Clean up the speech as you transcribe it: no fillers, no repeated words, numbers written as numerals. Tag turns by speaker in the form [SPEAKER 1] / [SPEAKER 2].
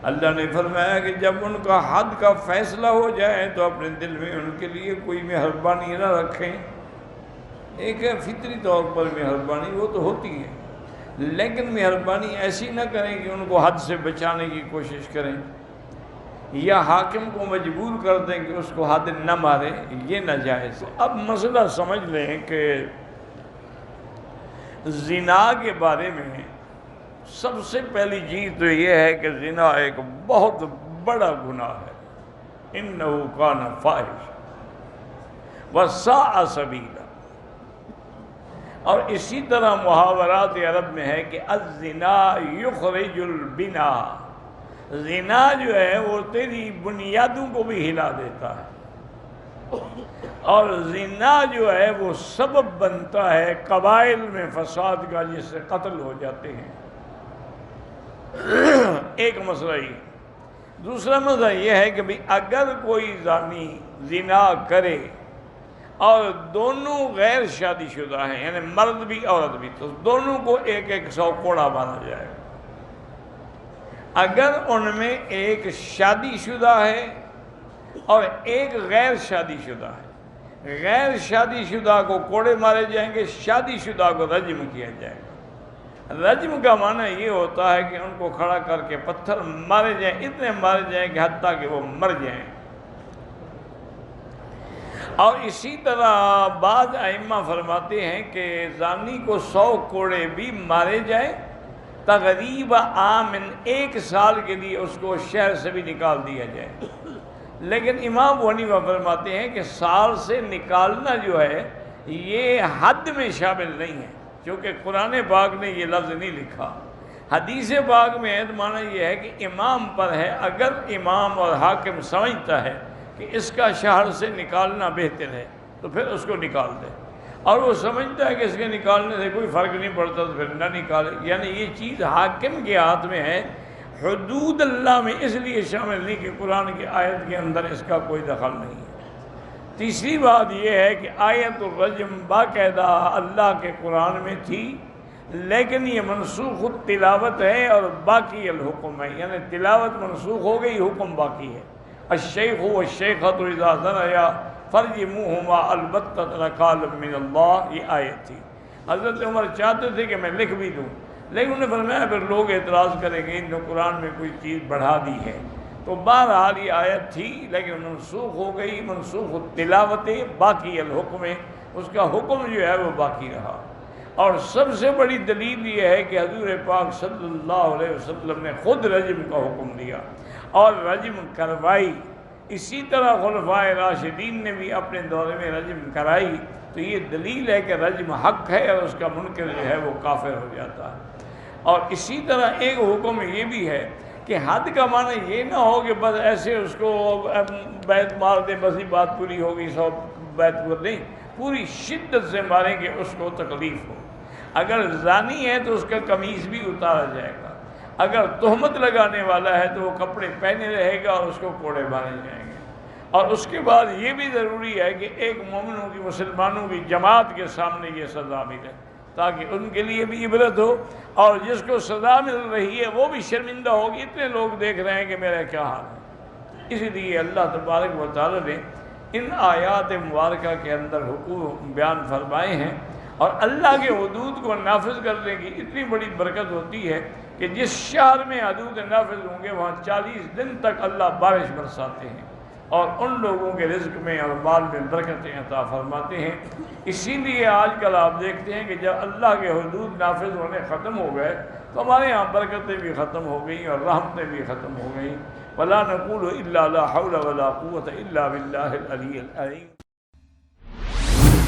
[SPEAKER 1] اللہ نے فرمایا کہ جب ان کا حد کا فیصلہ ہو جائے تو اپنے دل میں ان کے لیے کوئی مہربانی نہ رکھیں۔ ایک ہے فطری طور پر مہربانی، وہ تو ہوتی ہے، لیکن مہربانی ایسی نہ کریں کہ ان کو حد سے بچانے کی کوشش کریں، یا حاکم کو مجبور کر دیں کہ اس کو حد نہ مارے، یہ ناجائز ہے۔ اب مسئلہ سمجھ لیں کہ زنا کے بارے میں سب سے پہلی چیز تو یہ ہے کہ زنا ایک بہت بڑا گناہ ہے، انہ کان فاحش وساء سبیلا۔ اور اسی طرح محاورات عرب میں ہے کہ الزنا یخرج البنا، زنا جو ہے وہ تیری بنیادوں کو بھی ہلا دیتا ہے، اور زنا جو ہے وہ سبب بنتا ہے قبائل میں فساد کا، جس سے قتل ہو جاتے ہیں۔ ایک مسئلہ یہ۔ دوسرا مسئلہ یہ ہے کہ بھی اگر کوئی زانی زنا کرے اور دونوں غیر شادی شدہ ہیں، یعنی مرد بھی عورت بھی، تو دونوں کو 100 کوڑا مارا جائے گا۔ اگر ان میں ایک شادی شدہ ہے اور ایک غیر شادی شدہ ہے، غیر شادی شدہ کو کوڑے مارے جائیں گے، شادی شدہ کو رجم کیا جائے گا۔ رجم کا معنی یہ ہوتا ہے کہ ان کو کھڑا کر کے پتھر مارے جائیں، اتنے مارے جائیں کہ حتیٰ کہ وہ مر جائیں۔ اور اسی طرح بعض ائمہ فرماتے ہیں کہ زانی کو 100 کوڑے بھی مارے جائیں، تقریبا آمن 1 سال کے لیے اس کو شہر سے بھی نکال دیا جائے۔ لیکن امام ابو حنیفہ فرماتے ہیں کہ سال سے نکالنا جو ہے یہ حد میں شامل نہیں ہے، کیونکہ قرآن پاک نے یہ لفظ نہیں لکھا۔ حدیث پاک میں ہے تو معنی یہ ہے کہ امام پر ہے، اگر امام اور حاکم سمجھتا ہے کہ اس کا شہر سے نکالنا بہتر ہے تو پھر اس کو نکال دے، اور وہ سمجھتا ہے کہ اس کے نکالنے سے کوئی فرق نہیں پڑتا تو پھر نہ نکالے۔ یعنی یہ چیز حاکم کے ہاتھ میں ہے، حدود اللہ میں اس لیے شامل نہیں کہ قرآن کی آیت کے اندر اس کا کوئی دخل نہیں ہے۔ تیسری بات یہ ہے کہ آیت الرجم باقاعدہ اللہ کے قرآن میں تھی، لیکن یہ منسوخ التلاوت ہے اور باقی الحکم ہے، یعنی تلاوت منسوخ ہو گئی، حکم باقی ہے۔ الشیخ والشیخۃ اذا زنیا فرجموہما البتۃ نکالا من اللہ، یہ آیت تھی۔ حضرت عمر چاہتے تھے کہ میں لکھ بھی دوں، لیکن انہوں نے فرمایا پھر لوگ اعتراض کریں گے انہوں نے قرآن میں کوئی چیز بڑھا دی ہے، تو بہرحال یہ آیت تھی لیکن منسوخ ہو گئی، منسوخ التلاوت باقی الحکم، اس کا حکم جو ہے وہ باقی رہا۔ اور سب سے بڑی دلیل یہ ہے کہ حضور پاک صلی اللہ علیہ وسلم نے خود رجم کا حکم دیا اور رجم کروائی، اسی طرح خلفائے راشدین نے بھی اپنے دور میں رجم کرائی، تو یہ دلیل ہے کہ رجم حق ہے اور اس کا منکر جو ہے وہ کافر ہو جاتا ہے۔ اور اسی طرح ایک حکم یہ بھی ہے کہ حد کا معنی یہ نہ ہو کہ بس ایسے اس کو بیت مار دیں بس ہی بات پوری ہوگی، 100 بیت پور نہیں، پوری شدت سے ماریں کہ اس کو تکلیف ہو۔ اگر زانی ہے تو اس کا قمیص بھی اتارا جائے گا، اگر تہمت لگانے والا ہے تو وہ کپڑے پہنے رہے گا اور اس کو کوڑے مارے جائیں گے۔ اور اس کے بعد یہ بھی ضروری ہے کہ ایک مومنوں کی، مسلمانوں کی جماعت کے سامنے یہ سزا ملے تاکہ ان کے لیے بھی عبرت ہو، اور جس کو سزا مل رہی ہے وہ بھی شرمندہ ہوگی، اتنے لوگ دیکھ رہے ہیں کہ میرا کیا حال ہے۔ اسی لیے اللہ تبارک و تعالی نے ان آیات مبارکہ کے اندر حقوق بیان فرمائے ہیں، اور اللہ کے حدود کو نافذ کرنے کی اتنی بڑی برکت ہوتی ہے کہ جس شہر میں حدود نافذ ہوں گے وہاں 40 دن تک اللہ بارش برساتے ہیں اور ان لوگوں کے رزق میں اور مال میں برکتیں عطا فرماتے ہیں۔ اسی لیے آج کل آپ دیکھتے ہیں کہ جب اللہ کے حدود نافذ ہونے ختم ہو گئے تو ہمارے ہاں برکتیں بھی ختم ہو گئیں اور رحمتیں بھی ختم ہو گئیں۔ وَلَا نَقُولُ إِلَّا لَا حَوْلَ وَلَا قُوَّةَ إِلَّا بِاللَّهِ الْعَلِيِّ الْعَظِيمِ۔